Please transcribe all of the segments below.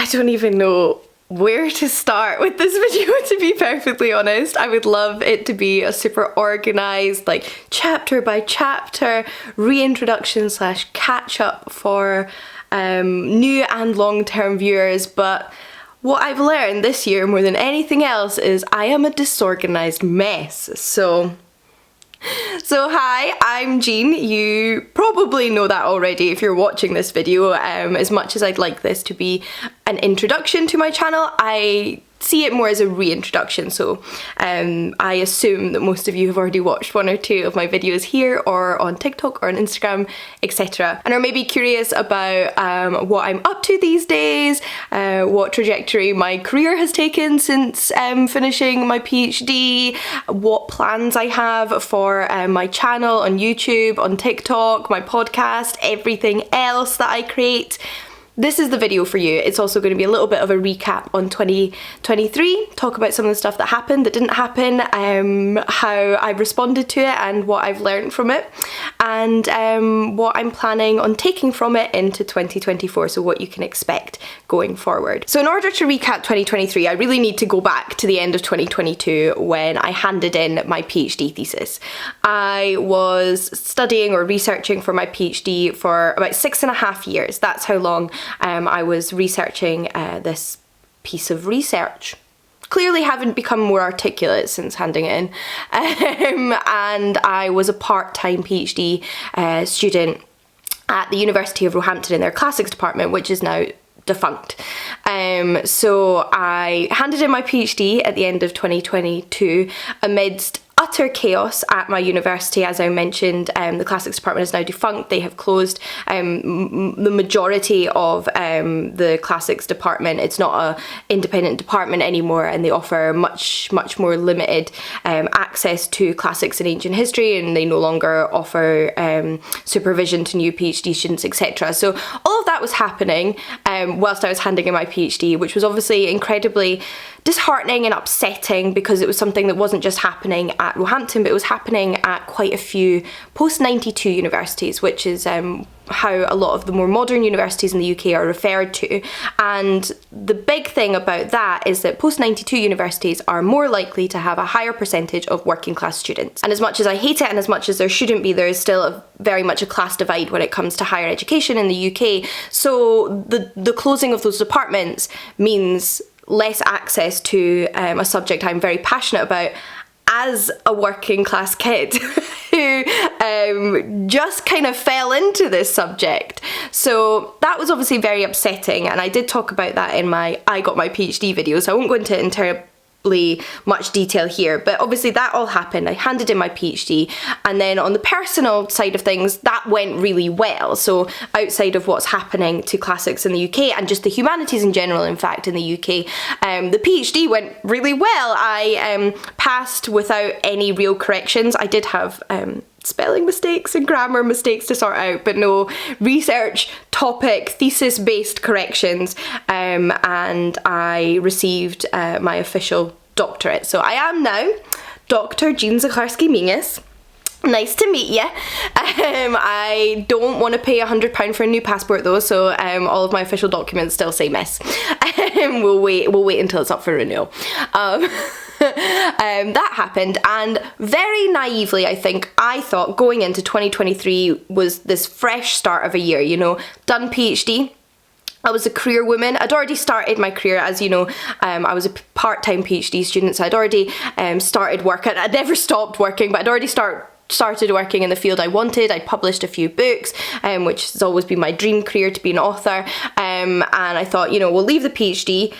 I don't even know where to start with this video, to be perfectly honest. I would love it to be a super organized, like chapter by chapter reintroduction / catch up for new and long-term viewers, but what I've learned this year more than anything else is I am a disorganized mess. So hi, I'm Jean. You probably know that already if you're watching this video. As much as I'd like this to be an introduction to my channel, I see it more as a reintroduction, so I assume that most of you have already watched one or two of my videos here or on TikTok or on Instagram, etc. and are maybe curious about what I'm up to these days, what trajectory my career has taken since finishing my PhD, what plans I have for my channel on YouTube, on TikTok, my podcast, everything else that I create. This is the video for you. It's also going to be a little bit of a recap on 2023, talk about some of the stuff that happened, that didn't happen, how I responded to it and what I've learned from it, and what I'm planning on taking from it into 2024, so what you can expect going forward. So in order to recap 2023, I really need to go back to the end of 2022 when I handed in my PhD thesis. I was studying or researching for my PhD for about 6.5 years. That's how long I was researching this piece of research. Clearly haven't become more articulate since handing it in. And I was a part-time PhD student at the University of Roehampton in their classics department, which is now defunct. So I handed in my PhD at the end of 2022 amidst utter chaos at my university. As I mentioned, the classics department is now defunct. They have closed the majority of the classics department. It's not an independent department anymore, and they offer much more limited access to classics and ancient history, and they no longer offer supervision to new PhD students, etc. So all of that was happening whilst I was handing in my PhD, which was obviously incredibly disheartening and upsetting, because it was something that wasn't just happening at Roehampton, but it was happening at quite a few post-92 universities, which is how a lot of the more modern universities in the UK are referred to. And the big thing about that is that post-92 universities are more likely to have a higher percentage of working class students. And as much as I hate it, and as much as there shouldn't be, there is still very much a class divide when it comes to higher education in the UK. So the closing of those departments means less access to a subject I'm very passionate about as a working class kid who just kind of fell into this subject. So that was obviously very upsetting, and I did talk about that in my I Got My PhD video, so I won't go into entirely much detail here, but obviously that all happened. I handed in my PhD, and then on the personal side of things, that went really well. So outside of what's happening to classics in the UK and just the humanities in general, in fact, in the UK, the PhD went really well. I passed without any real corrections. I did have spelling mistakes and grammar mistakes to sort out, but no research topic thesis based corrections, and I received my official doctorate. So I am now Dr. Jean Zacharski-Mingus. Nice to meet you. I don't want to pay £100 for a new passport though, so all of my official documents still say Miss. We'll wait until it's up for renewal. That happened, and very naively I thought going into 2023 was this fresh start of a year, you know, done PhD. I was a career woman. I'd already started my career, as you know. I was a part-time PhD student, so I'd already started work. I'd never stopped working, but I'd already started working in the field I wanted. I'd published a few books, which has always been my dream career, to be an author. And I thought, you know, we'll leave the PhD.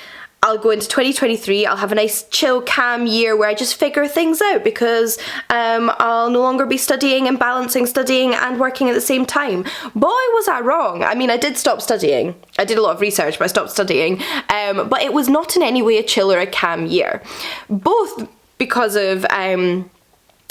I'll go into 2023, I'll have a nice chill, calm year where I just figure things out, because I'll no longer be studying and balancing studying and working at the same time. Boy, was I wrong. I mean, I did stop studying. I did a lot of research, but I stopped studying. But it was not in any way a chill or a calm year. Both because of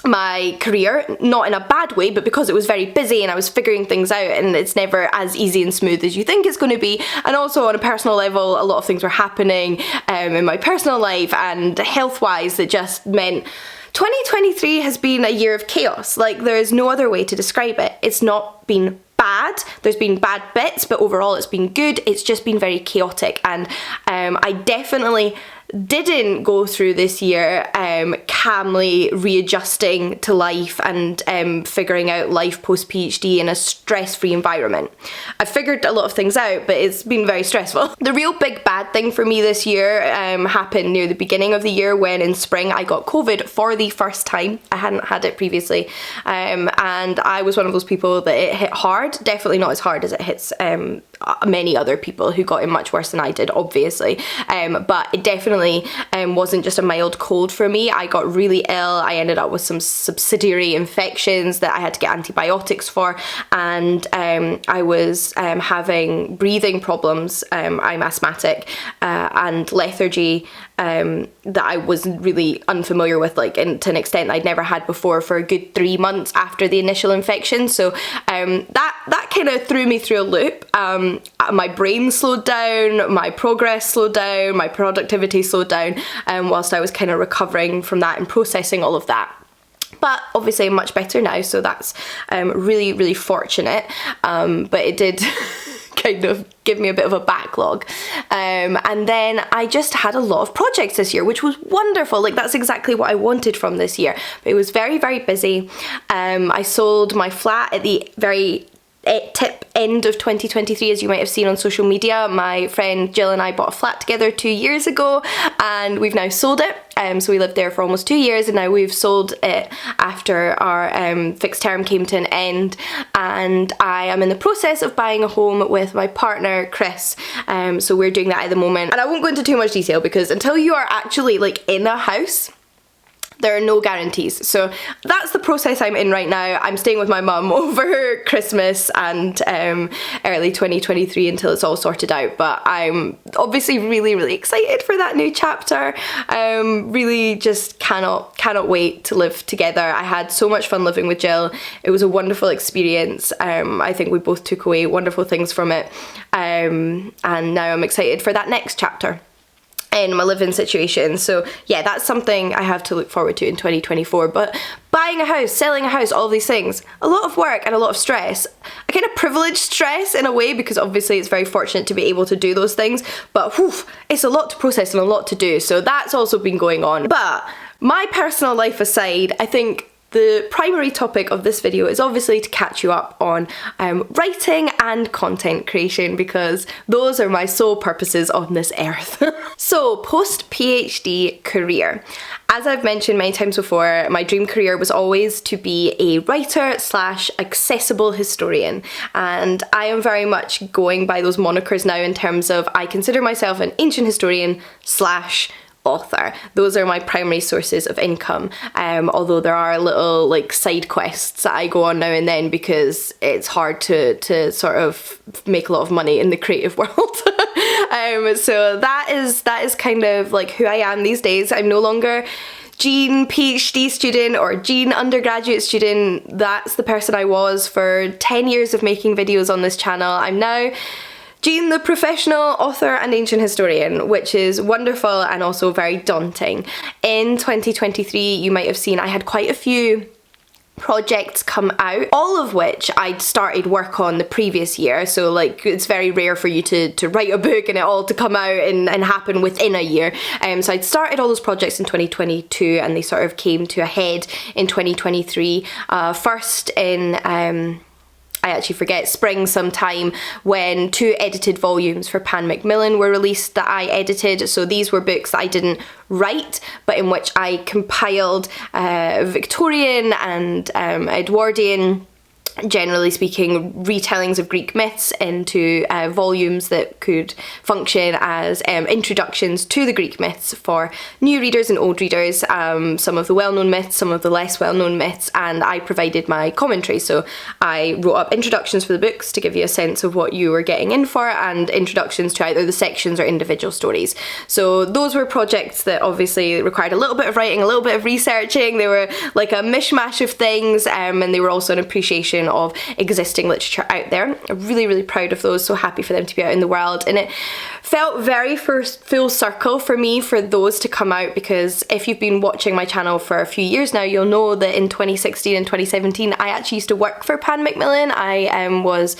my career, not in a bad way, but because it was very busy and I was figuring things out, and it's never as easy and smooth as you think it's going to be. And also on a personal level, a lot of things were happening in my personal life and health-wise that just meant 2023 has been a year of chaos. Like, there is no other way to describe it. It's not been bad. There's been bad bits, but overall it's been good. It's just been very chaotic, and I definitely didn't go through this year calmly readjusting to life and figuring out life post PhD in a stress-free environment. I figured a lot of things out, but it's been very stressful. The real big bad thing for me this year happened near the beginning of the year, when in spring I got COVID for the first time. I hadn't had it previously, and I was one of those people that it hit hard. Definitely not as hard as it hits many other people who got it much worse than I did, obviously, but it definitely wasn't just a mild cold for me. I got really ill. I ended up with some subsidiary infections that I had to get antibiotics for, and I was having breathing problems. I'm asthmatic, and lethargy that I was really unfamiliar with, like, and to an extent I'd never had before, for a good 3 months after the initial infection. So that kind of threw me through a loop. My brain slowed down, my progress slowed down, my productivity slowed down, whilst I was kind of recovering from that and processing all of that. But obviously I'm much better now, so that's really, really fortunate. But it did kind of give me a bit of a backlog. And then I just had a lot of projects this year, which was wonderful. Like, that's exactly what I wanted from this year. But it was very, very busy. I sold my flat at the very tip end of 2023, as you might have seen on social media. My friend Jill and I bought a flat together 2 years ago, and we've now sold it. So we lived there for almost 2 years, and now we've sold it after our fixed term came to an end, and I am in the process of buying a home with my partner Chris. So we're doing that at the moment, and I won't go into too much detail, because until you are actually like in a house, there are no guarantees. So that's the process I'm in right now. I'm staying with my mum over Christmas and early 2023 until it's all sorted out. But I'm obviously really, really excited for that new chapter. Really just cannot wait to live together. I had so much fun living with Jill. It was a wonderful experience. I think we both took away wonderful things from it. And now I'm excited for that next chapter in my living situation. So yeah, that's something I have to look forward to in 2024. But buying a house, selling a house, all these things, a lot of work and a lot of stress. A kind of privileged stress in a way, because obviously it's very fortunate to be able to do those things, but whew, it's a lot to process and a lot to do. So that's also been going on. But my personal life aside, I think the primary topic of this video is obviously to catch you up on writing and content creation, because those are my sole purposes on this earth. So, post-PhD career. As I've mentioned many times before, my dream career was always to be a writer / accessible historian, and I am very much going by those monikers now in terms of I consider myself an ancient historian / author. Those are my primary sources of income, although there are little like side quests that I go on now and then, because it's hard to sort of make a lot of money in the creative world. So that is kind of like who I am these days. I'm no longer Jean PhD student or Jean undergraduate student. That's the person I was for 10 years of making videos on this channel. I'm now Jean, the professional author and ancient historian, which is wonderful and also very daunting. In 2023, you might have seen I had quite a few projects come out, all of which I'd started work on the previous year. So like, it's very rare for you to write a book and it all to come out and happen within a year. So I'd started all those projects in 2022, and they sort of came to a head in 2023. First in I actually forget, spring sometime, when 2 edited volumes for Pan Macmillan were released that I edited. So these were books that I didn't write, but in which I compiled Victorian and Edwardian, generally speaking, retellings of Greek myths into volumes that could function as introductions to the Greek myths for new readers and old readers, some of the well-known myths, some of the less well-known myths, and I provided my commentary. So I wrote up introductions for the books to give you a sense of what you were getting in for, and introductions to either the sections or individual stories. So those were projects that obviously required a little bit of writing, a little bit of researching. They were like a mishmash of things, and they were also an appreciation collection of existing literature out there. I'm really, really proud of those, so happy for them to be out in the world. And it felt very full circle for me for those to come out, because if you've been watching my channel for a few years now, you'll know that in 2016 and 2017 I actually used to work for Pan Macmillan. I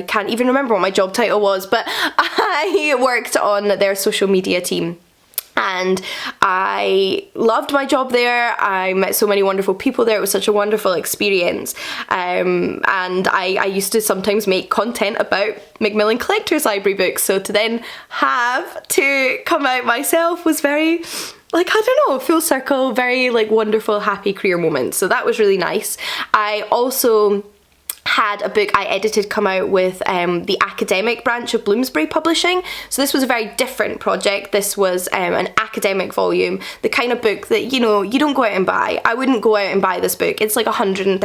can't even remember what my job title was, but I worked on their social media team. And I loved my job there. I met so many wonderful people there. It was such a wonderful experience. And I used to sometimes make content about Macmillan Collectors Library books. So to then have to come out myself was very, like, I don't know, full circle, very like wonderful, happy career moment. So that was really nice. I also had a book I edited come out with the academic branch of Bloomsbury Publishing. So this was a very different project. This was an academic volume, the kind of book that, you know, you don't go out and buy. I wouldn't go out and buy this book. It's like £130.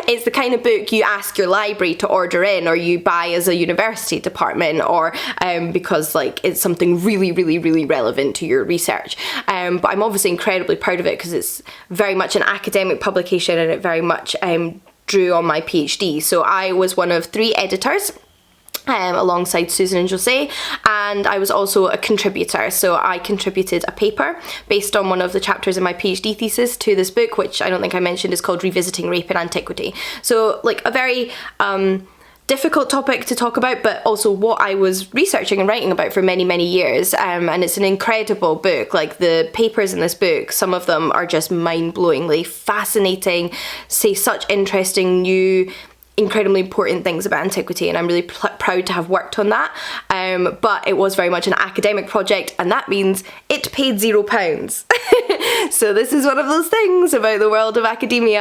It's the kind of book you ask your library to order in, or you buy as a university department, or because like it's something really, really, really relevant to your research. But I'm obviously incredibly proud of it because it's very much an academic publication, and it very much drew on my PhD. So I was one of 3 editors alongside Susan and Jose, and I was also a contributor. So I contributed a paper based on one of the chapters in my PhD thesis to this book, which I don't think I mentioned is called Revisiting Rape in Antiquity. So like a very difficult topic to talk about, but also what I was researching and writing about for many, many years. And it's an incredible book. Like the papers in this book, some of them are just mind-blowingly fascinating, say such interesting new, incredibly important things about antiquity, and I'm really proud to have worked on that. But it was very much an academic project, and that means it paid £0. So this is one of those things about the world of academia.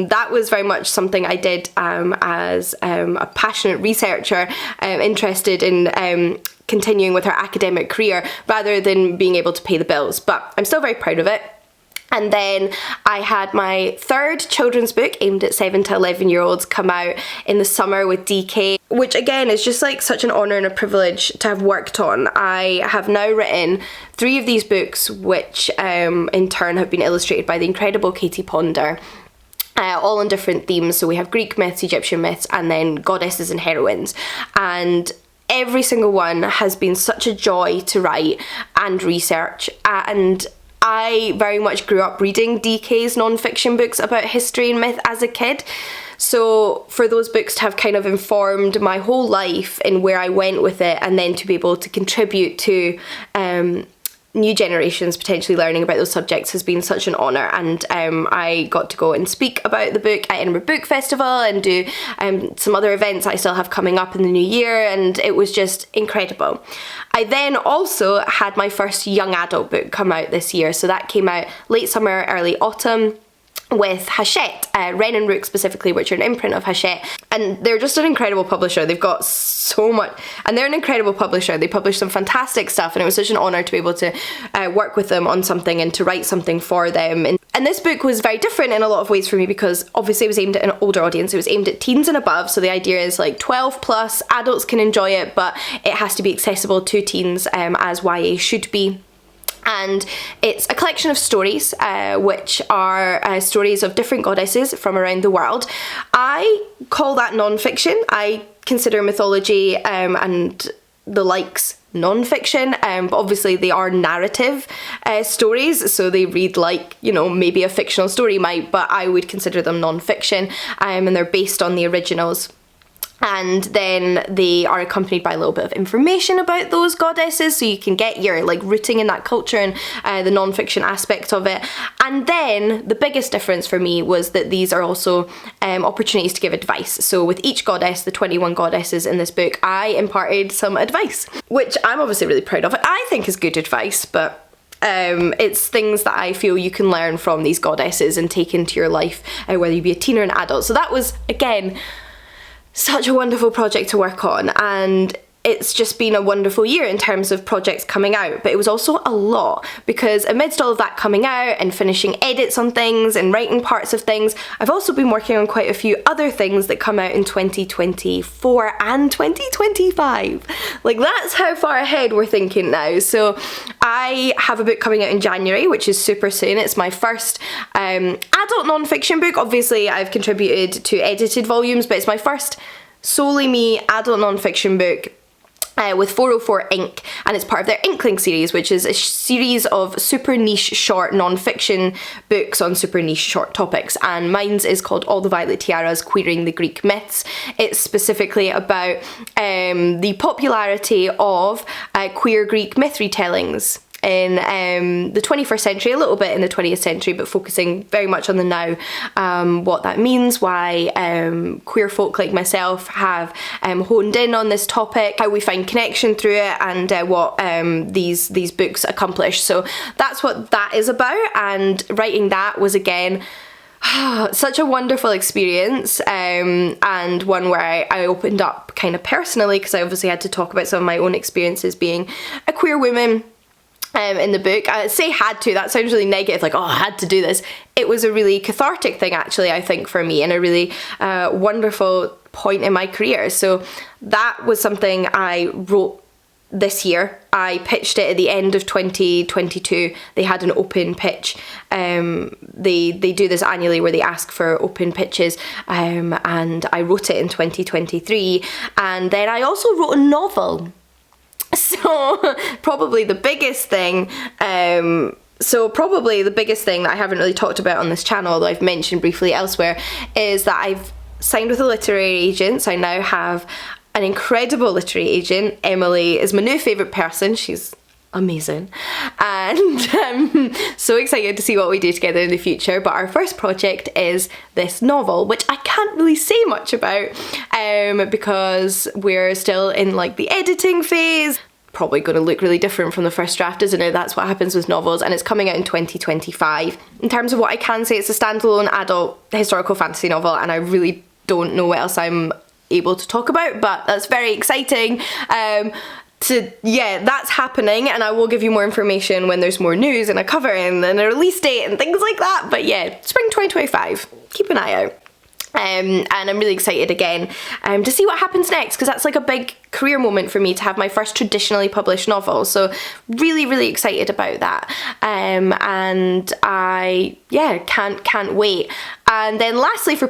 That was very much something I did as a passionate researcher interested in continuing with her academic career rather than being able to pay the bills. But I'm still very proud of it. And then I had my 3rd children's book aimed at 7 to 11-year-olds come out in the summer with DK, which again is just like such an honour and a privilege to have worked on. I have now written 3 of these books, which in turn have been illustrated by the incredible Katie Ponder. All on different themes. So we have Greek myths, Egyptian myths, and then goddesses and heroines. And every single one has been such a joy to write and research, and I very much grew up reading DK's non-fiction books about history and myth as a kid. So for those books to have kind of informed my whole life in where I went with it, and then to be able to contribute to new generations potentially learning about those subjects has been such an honour. And I got to go and speak about the book at Edinburgh Book Festival and do some other events I still have coming up in the new year, and it was just incredible. I then also had my first young adult book come out this year, so that came out late summer, early autumn, with Hachette, Wren and Rook specifically, which are an imprint of Hachette, and they're just an incredible publisher. They've got so much, and they're an incredible publisher. They publish some fantastic stuff, and it was such an honour to be able to work with them on something and to write something for them. And this book was very different in a lot of ways for me, because obviously it was aimed at an older audience. It was aimed at teens and above, so the idea is like 12 plus, adults can enjoy it, but it has to be accessible to teens, as YA should be. And it's a collection of stories, which are stories of different goddesses from around the world. I call that non-fiction. I consider mythology and the likes non-fiction, but obviously they are narrative stories, so they read like, you know, maybe a fictional story might, but I would consider them non-fiction, and they're based on the originals. And then they are accompanied by a little bit of information about those goddesses, so you can get your like rooting in that culture and the non-fiction aspect of it. And then the biggest difference for me was that these are also opportunities to give advice. So with each goddess, the 21 goddesses in this book, I imparted some advice, which I'm obviously really proud of. I think is good advice, but it's things that I feel you can learn from these goddesses and take into your life, whether you be a teen or an adult. So that was, again, such a wonderful project to work on, and it's just been a wonderful year in terms of projects coming out, but it was also a lot because amidst all of that coming out and finishing edits on things and writing parts of things, I've also been working on quite a few other things that come out in 2024 and 2025. Like, that's how far ahead we're thinking now. So I have a book coming out in January, which is super soon. It's my first adult non-fiction book. Obviously I've contributed to edited volumes, but it's my first solely me adult non-fiction book with 404 Inc, and it's part of their Inkling series, which is a series of super niche short non-fiction books on super niche short topics, and mine's is called All the Violet Tiaras, Queering the Greek Myths. It's specifically about the popularity of queer Greek myth retellings in the 21st century, a little bit in the 20th century, but focusing very much on the now, what that means, why queer folk like myself have honed in on this topic, how we find connection through it, and what these books accomplish. So that's what that is about, and writing that was, again, such a wonderful experience, and one where I opened up kind of personally, because I obviously had to talk about some of my own experiences being a queer woman in the book. I say had to, that sounds really negative, like, oh, I had to do this. It was a really cathartic thing, actually, I think, for me, and a really wonderful point in my career. So that was something I wrote this year. I pitched it at the end of 2022. They had an open pitch. They do this annually where they ask for open pitches, and I wrote it in 2023. And then I also wrote a novel. So probably the biggest thing that I haven't really talked about on this channel, although I've mentioned briefly elsewhere, is that I've signed with a literary agent. So I now have an incredible literary agent. Emily is my new favourite person. She's amazing, and I'm so excited to see what we do together in the future. But our first project is this novel, which I can't really say much about because we're still in like the editing phase. Probably going to look really different from the first draft, isn't it? That's what happens with novels, and it's coming out in 2025. In terms of what I can say, it's a standalone adult historical fantasy novel, and I really don't know what else I'm able to talk about, but that's very exciting. That's happening, and I will give you more information when there's more news and a cover and a release date and things like that. But yeah, spring 2025, keep an eye out. And I'm really excited again to see what happens next, because that's like a big career moment for me to have my first traditionally published novel. So really excited about that, and I can't wait. And then lastly, for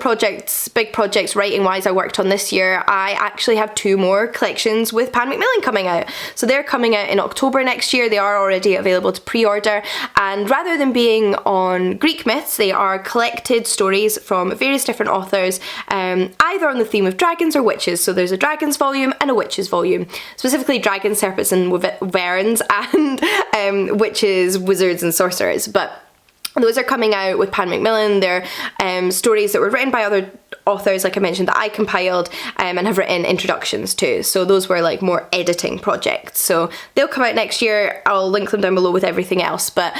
big projects writing wise I worked on this year, I actually have 2 more collections with Pan Macmillan coming out. So they're coming out in October next year. They are already available to pre-order, and rather than being on Greek myths, they are collected stories from various different authors, either on the theme of dragons or witches. So there's a dragons volume and a witches volume, specifically dragons, serpents and wyverns, and witches, wizards and sorcerers. But those are coming out with Pan Macmillan. They're stories that were written by other authors, like I mentioned, that I compiled and have written introductions to. So those were like more editing projects. So they'll come out next year. I'll link them down below with everything else. But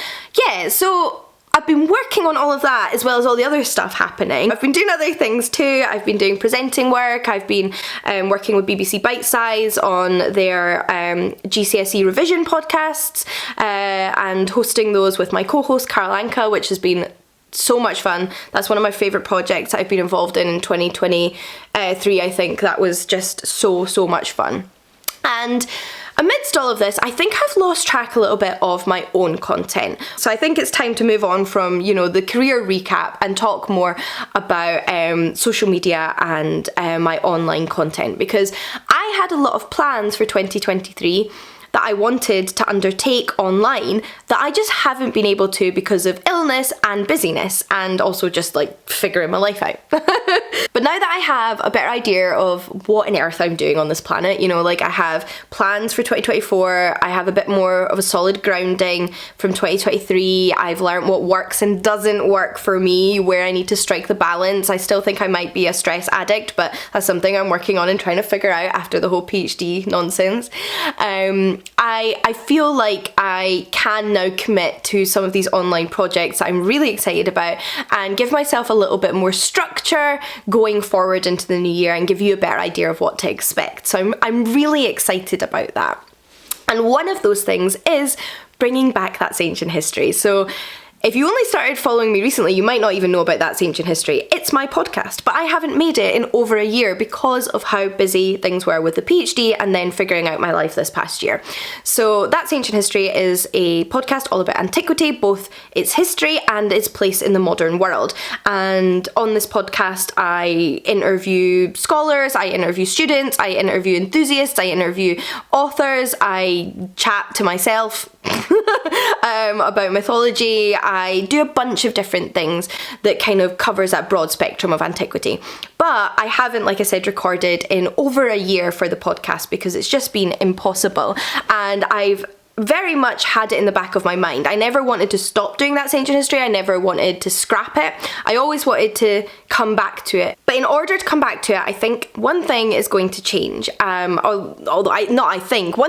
yeah, so I've been working on all of that as well as all the other stuff happening. I've been doing other things too. I've been doing presenting work. I've been working with BBC Bite Size on their GCSE revision podcasts and hosting those with my co-host Carl Anka, which has been so much fun. That's one of my favourite projects I've been involved in 2023. I think that was just so much fun. And amidst all of this, I think I've lost track a little bit of my own content. So I think it's time to move on from, the career recap and talk more about social media and my online content, because I had a lot of plans for 2023 that I wanted to undertake online that I just haven't been able to because of illness and busyness, and also just like figuring my life out. But now that I have a better idea of what on earth I'm doing on this planet, I have plans for 2024, I have a bit more of a solid grounding from 2023, I've learned what works and doesn't work for me, where I need to strike the balance. I still think I might be a stress addict, but that's something I'm working on and trying to figure out after the whole PhD nonsense. I feel like I can now commit to some of these online projects that I'm really excited about and give myself a little bit more structure going going forward into the new year and give you a better idea of what to expect. So I'm really excited about that. And one of those things is bringing back That's Ancient History. So if you only started following me recently, you might not even know about That's Ancient History. It's my podcast, but I haven't made it in over a year because of how busy things were with the PhD and then figuring out my life this past year. So That's Ancient History is a podcast all about antiquity, both its history and its place in the modern world. And on this podcast, I interview scholars, I interview students, I interview enthusiasts, I interview authors, I chat to myself about mythology. I do a bunch of different things that kind of covers that broad spectrum of antiquity. But I haven't, like I said, recorded in over a year for the podcast because it's just been impossible. And I've very much had it in the back of my mind. I never wanted to stop doing That's Ancient History. I never wanted to scrap it. I always wanted to come back to it. But in order to come back to it, I think one thing is going to change. One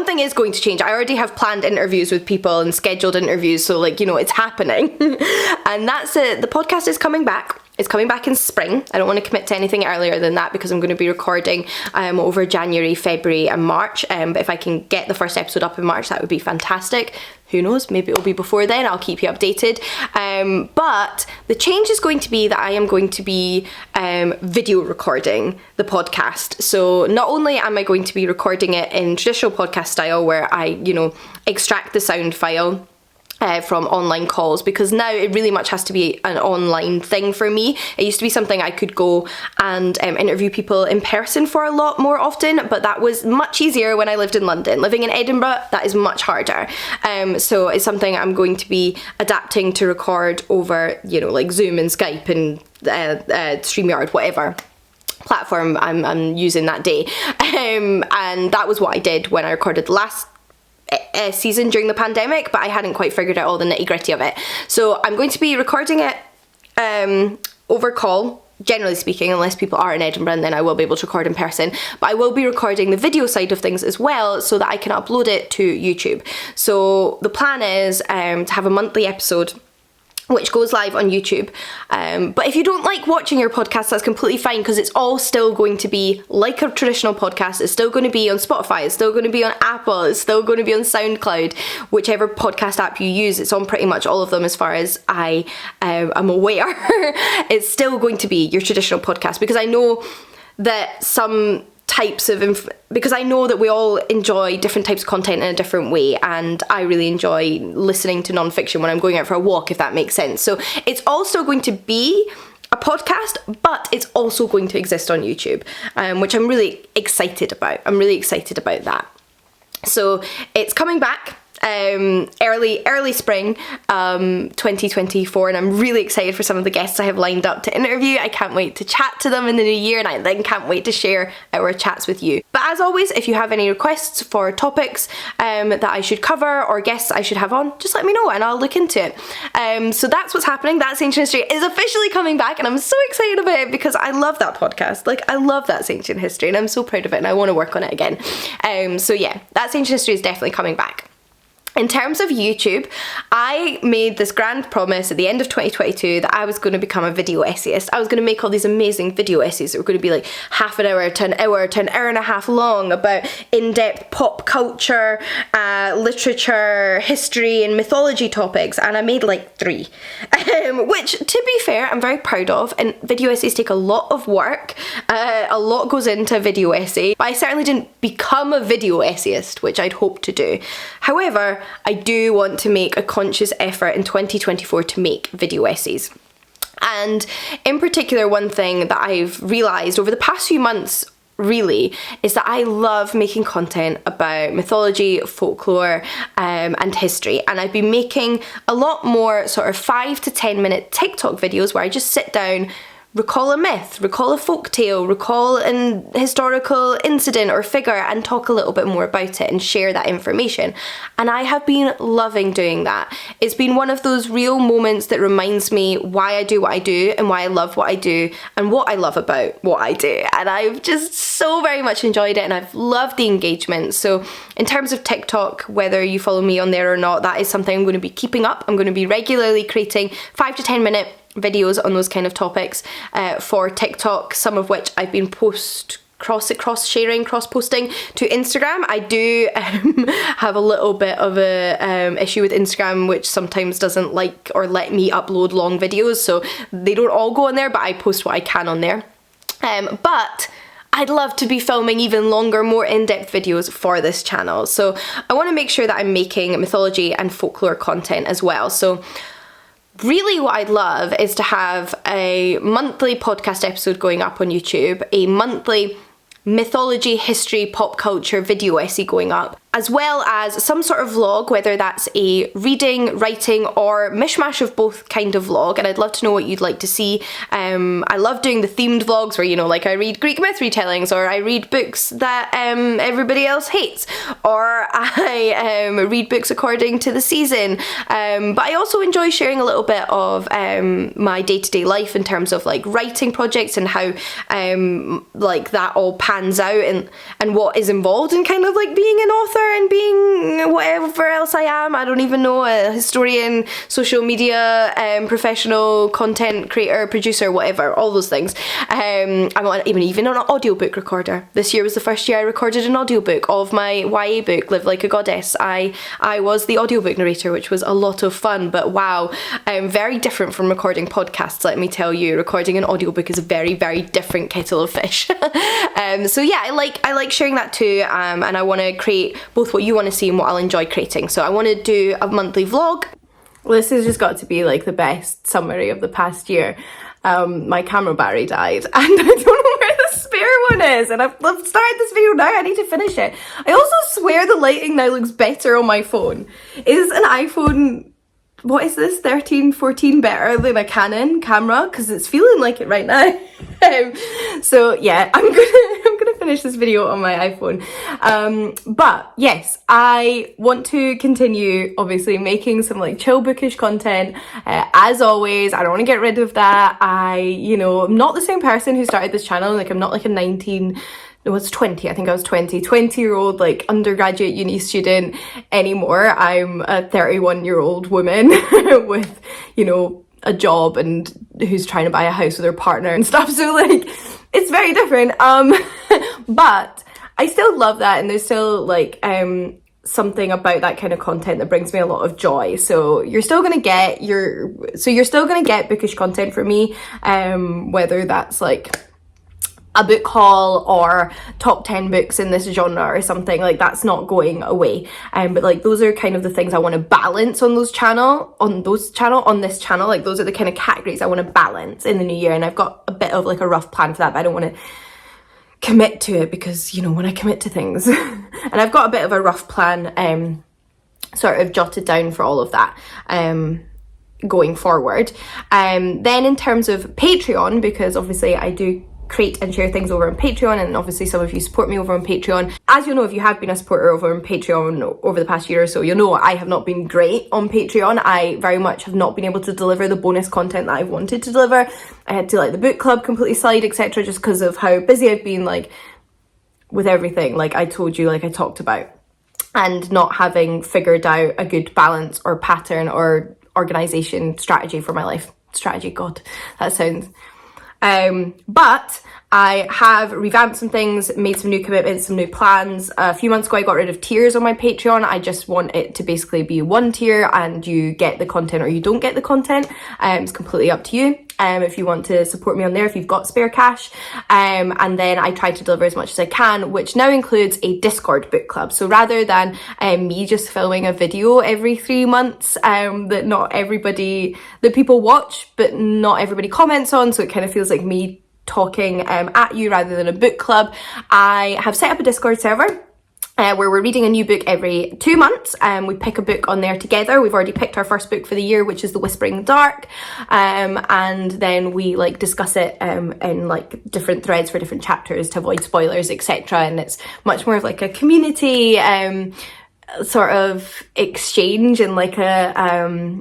thing is going to change. I already have planned interviews with people and scheduled interviews, so it's happening. And that's it. The podcast is coming back. It's coming back in spring. I don't want to commit to anything earlier than that because I'm going to be recording over January, February and March. But if I can get the first episode up in March, that would be fantastic. Who knows, maybe it'll be before then. I'll keep you updated. But the change is going to be that I am going to be video recording the podcast. So not only am I going to be recording it in traditional podcast style where I, extract the sound file from online calls, because now it really much has to be an online thing for me. It used to be something I could go and interview people in person for a lot more often, but that was much easier when I lived in London. Living in Edinburgh, that is much harder. So it's something I'm going to be adapting to record over, like Zoom and Skype and StreamYard, whatever platform I'm using that day. And that was what I did when I recorded the last season during the pandemic, but I hadn't quite figured out all the nitty-gritty of it. So I'm going to be recording it over call, generally speaking, unless people are in Edinburgh, and then I will be able to record in person. But I will be recording the video side of things as well so that I can upload it to YouTube. So the plan is to have a monthly episode which goes live on YouTube. But if you don't like watching your podcast, that's completely fine, because it's all still going to be like a traditional podcast. It's still going to be on Spotify, it's still going to be on Apple, it's still going to be on SoundCloud, whichever podcast app you use. It's on pretty much all of them as far as I am aware. It's still going to be your traditional podcast, because I know that because I know that we all enjoy different types of content in a different way, and I really enjoy listening to non-fiction when I'm going out for a walk, if that makes sense. So it's also going to be a podcast, but it's also going to exist on YouTube, which I'm really excited about. I'm really excited about that. So it's coming back early spring 2024, and I'm really excited for some of the guests I have lined up to interview. I can't wait to chat to them in the new year, and I then can't wait to share our chats with you. But as always, if you have any requests for topics that I should cover or guests I should have on, just let me know and I'll look into it. So that's what's happening. That's Ancient History is officially coming back, and I'm so excited about it because I love that podcast. I love That's Ancient History, and I'm so proud of it, and I want to work on it again. So yeah, That's Ancient History is definitely coming back. In terms of YouTube, I made this grand promise at the end of 2022 that I was going to become a video essayist. I was going to make all these amazing video essays that were going to be like half an hour to an hour to an hour and a half long about in-depth pop culture, literature, history and mythology topics, and I made like 3. Which, to be fair, I'm very proud of, and video essays take a lot of work. A lot goes into a video essay, but I certainly didn't become a video essayist, which I'd hoped to do. However, I do want to make a conscious effort in 2024 to make video essays. And in particular, one thing that I've realised over the past few months really is that I love making content about mythology, folklore and history, and I've been making a lot more sort of 5 to 10 minute TikTok videos where I just sit down, recall a myth, recall a folk tale, recall an historical incident or figure, and talk a little bit more about it and share that information. And I have been loving doing that. It's been one of those real moments that reminds me why I do what I do and why I love what I do and what I love about what I do. And I've just so very much enjoyed it, and I've loved the engagement. So in terms of TikTok, whether you follow me on there or not, that is something I'm going to be keeping up. I'm going to be regularly creating 5 to 10 minute videos on those kind of topics for TikTok, some of which I've been cross-sharing, cross-posting to Instagram. I do have a little bit of a issue with Instagram, which sometimes doesn't like or let me upload long videos, so they don't all go on there, but I post what I can on there. But I'd love to be filming even longer, more in-depth videos for this channel, so I want to make sure that I'm making mythology and folklore content as well. So really what I'd love is to have a monthly podcast episode going up on YouTube, a monthly mythology, history, pop culture video essay going up, as well as some sort of vlog, whether that's a reading, writing, or mishmash of both kind of vlog, and I'd love to know what you'd like to see. I love doing the themed vlogs where, you know, like I read Greek myth retellings, or I read books that everybody else hates, or I read books according to the season, but I also enjoy sharing a little bit of my day-to-day life in terms of like writing projects and how like that all pans out, and what is involved in kind of like being an author and being whatever else I am. I don't even know, a historian, social media professional, content creator, producer, whatever, all those things. I'm even an audiobook recorder. This year was the first year I recorded an audiobook of my YA book, Live Like a Goddess. I was the audiobook narrator, which was a lot of fun, but wow, very different from recording podcasts, let me tell you. Recording an audiobook is a very, very different kettle of fish. So yeah, I like sharing that too, and I want to create both what you want to see and what I'll enjoy creating. So I want to do a monthly vlog. Well, this has just got to be like the best summary of the past year. My camera battery died and I don't know where the spare one is, and I've started this video now. I need to finish it. I also swear the lighting now looks better on my phone. Is an iPhone, what is this, 13, 14 better than a Canon camera? Because it's feeling like it right now. So yeah, I'm gonna finish this video on my iPhone. But yes, I want to continue obviously making some like chill bookish content. As always, I don't want to get rid of that. I'm not the same person who started this channel. Like, I'm not like a 19, it was 20, I think I was 20-year-old like undergraduate uni student anymore. I'm a 31-year-old woman with, you know, a job and who's trying to buy a house with her partner and stuff, so like it's very different. But I still love that, and there's still like something about that kind of content that brings me a lot of joy. So you're still gonna get bookish content from me, whether that's like a book haul or top 10 books in this genre or something. Like, that's not going away. But like, those are kind of the things I want to balance on this channel. Like, those are the kind of categories I want to balance in the new year, and I've got a bit of like a rough plan for that, but I don't want to commit to it because, you know, when I commit to things and I've got a bit of a rough plan sort of jotted down for all of that going forward. Then in terms of Patreon, because obviously I do create and share things over on Patreon, and obviously some of you support me over on Patreon. As you'll know, if you have been a supporter over on Patreon over the past year or so, you'll know I have not been great on Patreon. I very much have not been able to deliver the bonus content that I've wanted to deliver. I had to let the book club completely slide, etc., just because of how busy I've been, like, with everything, like I told you, like I talked about, and not having figured out a good balance or pattern or organisation strategy for my life. Strategy, God, that sounds... But I have revamped some things, made some new commitments, some new plans. A few months ago I got rid of tiers on my Patreon. I just want it to basically be one tier and you get the content or you don't get the content. It's completely up to you. If you want to support me on there, if you've got spare cash. And then I try to deliver as much as I can, which now includes a Discord book club. So rather than me just filming a video every 3 months that people watch but not everybody comments on, so it kind of feels like me talking at you rather than a book club, I have set up a Discord server where we're reading a new book every 2 months. We pick a book on there together. We've already picked our first book for the year, which is The Whispering Dark, and then we like discuss it in like different threads for different chapters to avoid spoilers, etc. And it's much more of like a community sort of exchange and like a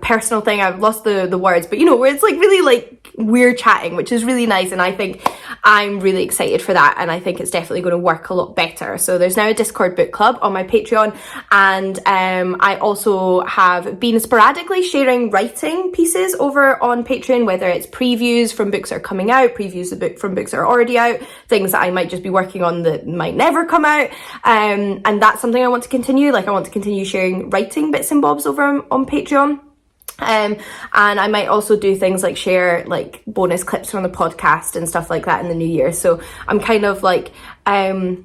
personal thing. I've lost the words, but you know, where it's like really like we're chatting, which is really nice. And I think I'm really excited for that, and I think it's definitely going to work a lot better. So there's now a Discord book club on my Patreon, and I also have been sporadically sharing writing pieces over on Patreon, whether it's previews from books that are coming out, previews of from books that are already out, things that I might just be working on that might never come out, and that's something I want to continue. Like, I want to continue sharing writing bits and bobs over on Patreon. And I might also do things like share like bonus clips from the podcast and stuff like that in the new year. So I'm kind of like pulling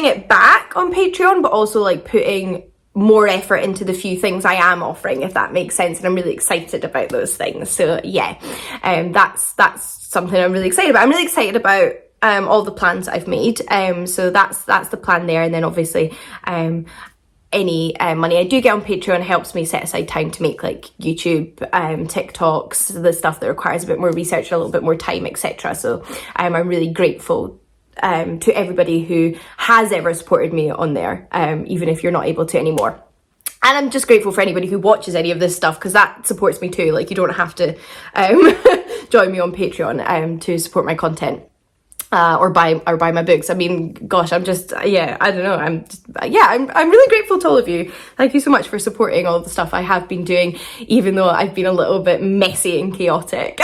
it back on Patreon, but also like putting more effort into the few things I am offering, if that makes sense. And I'm really excited about those things. So yeah, that's something I'm really excited about. I'm really excited about all the plans I've made. So that's the plan there. And then obviously any money I do get on Patreon helps me set aside time to make like YouTube, TikToks, the stuff that requires a bit more research and a little bit more time, etc. So I'm really grateful to everybody who has ever supported me on there, even if you're not able to anymore. And I'm just grateful for anybody who watches any of this stuff, because that supports me too. Like, you don't have to join me on Patreon to support my content. Or buy my books. I mean, gosh, I'm just, yeah, I don't know. I'm really grateful to all of you. Thank you so much for supporting all the stuff I have been doing, even though I've been a little bit messy and chaotic.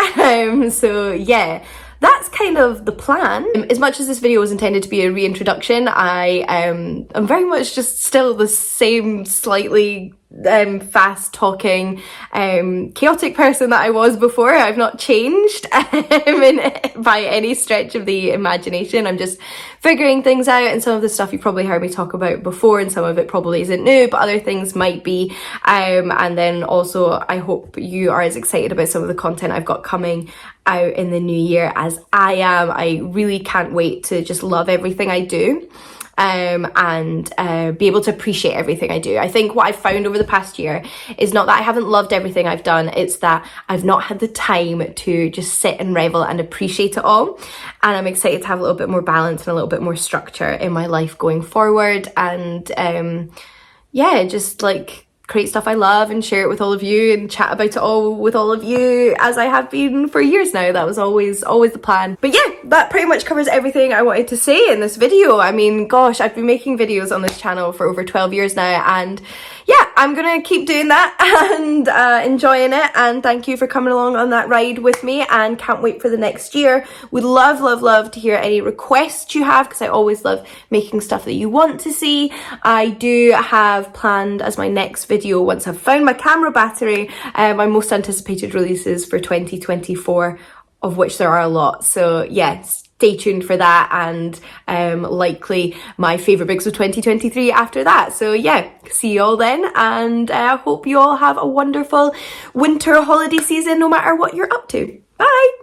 So yeah, that's kind of the plan. As much as this video was intended to be a reintroduction, I'm very much just still the same slightly fast talking chaotic person that I was before. I've not changed by any stretch of the imagination. I'm just figuring things out, and some of the stuff you probably heard me talk about before, and some of it probably isn't new, but other things might be. And then also I hope you are as excited about some of the content I've got coming out in the new year as I am. I really can't wait to just love everything I do. And be able to appreciate everything I do. I think what I've found over the past year is not that I haven't loved everything I've done, it's that I've not had the time to just sit and revel and appreciate it all. And I'm excited to have a little bit more balance and a little bit more structure in my life going forward, and yeah, just like create stuff I love and share it with all of you and chat about it all with all of you, as I have been for years now. That was always the plan. But yeah, that pretty much covers everything I wanted to say in this video. I mean, gosh, I've been making videos on this channel for over 12 years now, and yeah, I'm gonna keep doing that and enjoying it. And thank you for coming along on that ride with me, and can't wait for the next year. Would love to hear any requests you have, because I always love making stuff that you want to see. I do have planned as my next video, once I've found my camera battery, my most anticipated releases for 2024, of which there are a lot. So yes, stay tuned for that, and likely my favourite books of 2023 after that. So yeah, see you all then, and I hope you all have a wonderful winter holiday season no matter what you're up to. Bye!